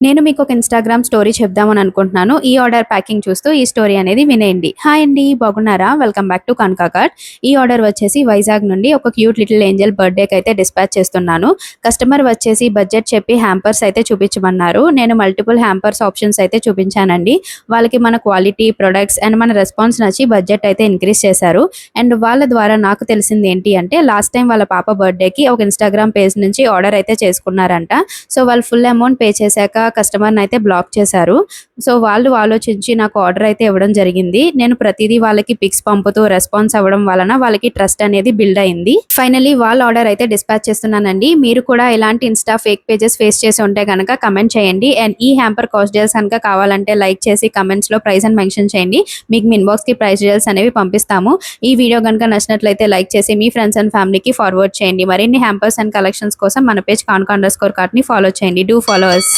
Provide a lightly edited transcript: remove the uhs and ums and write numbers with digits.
నేను మీకు ఒక ఇన్‌స్టాగ్రామ్ స్టోరీ చెప్దామని అనుకుంటున్నాను. ఈ ఆర్డర్ ప్యాకింగ్ చూస్తూ ఈ స్టోరీ అనేది వినేయండి. హాయ్ అండి బాగున్నారా? Welcome back to Kanaka cart. ఈ ఆర్డర్ వచ్చేసి వైజాగ్ నుండి ఒక క్యూట్ లిటిల్ ఏంజెల్ బర్త్‌డేకి అయితే డిస్పాచ్ చేస్తున్నాను. కస్టమర్ వచ్చేసి బడ్జెట్ చెప్పి హ్యాంపర్స్ అయితే చూపించమన్నారు. నేను మల్టిపుల్ హ్యాంపర్స్ ఆప్షన్స్ అయితే చూపించానండి. వాళ్ళకి మన క్వాలిటీ, ప్రొడక్ట్స్ అండ్ మన రెస్పాన్స్ నచ్చి బడ్జెట్ అయితే ఇంక్రీజ్ చేశారు. అండ్ వాళ్ళ ద్వారా నాకు తెలిసింది ఏంటి అంటే లాస్ట్ టైం వాళ్ళ పాప బర్త్‌డేకి ఒక ఇన్‌స్టాగ్రామ్ పేజ్ నుంచి ఆర్డర్ అయితే చేసుకున్నారంట. సో వాళ్ళు ఫుల్ అమౌంట్ పే చేశాక కస్టమర్‌ని అయితే బ్లాక్ చేశారు. సో వాళ్ళు ఆలోచించి నాకు ఆర్డర్ అయితే ఇవ్వడం జరిగింది. నేను ప్రతిదీ వాళ్ళకి పిక్స్ పంపుతూ రెస్పాన్స్ అవ్వడం వలన వాళ్ళకి ట్రస్ట్ అనేది బిల్డ్ అయింది. ఫైనల్లీ వాళ్ళ ఆర్డర్ అయితే డిస్పాచ్ చేస్తున్నానండి. మీరు కూడా ఇలాంటి ఇన్‌స్టా ఫేక్ పేజెస్ ఫేస్ చేసి ఉంటే గనక కమెంట్ చేయండి. అండ్ ఈ హ్యాంపర్ కాస్ట్ డీటెయిల్స్ కనుక కావాలంటే లైక్ చేసి కమెంట్స్‌లో ప్రైస్ అని మెన్షన్ చేయండి. మీకు మీ ఇన్‌బాక్స్‌కి ప్రైస్ డీటెయిల్స్ అనేవి పంపిస్తాము. ఈ వీడియో గనుక నచ్చినట్లయితే లైక్ చేసి మీ ఫ్రెండ్స్ అండ్ ఫ్యామిలీకి ఫార్వర్డ్ చేయండి. మరిన్ని హ్యాంపర్స్ అండ్ కలెక్షన్స్ కోసం మన పేజ్ కాన్కా_కార్ట్‌ని ఫాలో చేయండి. Do follow us.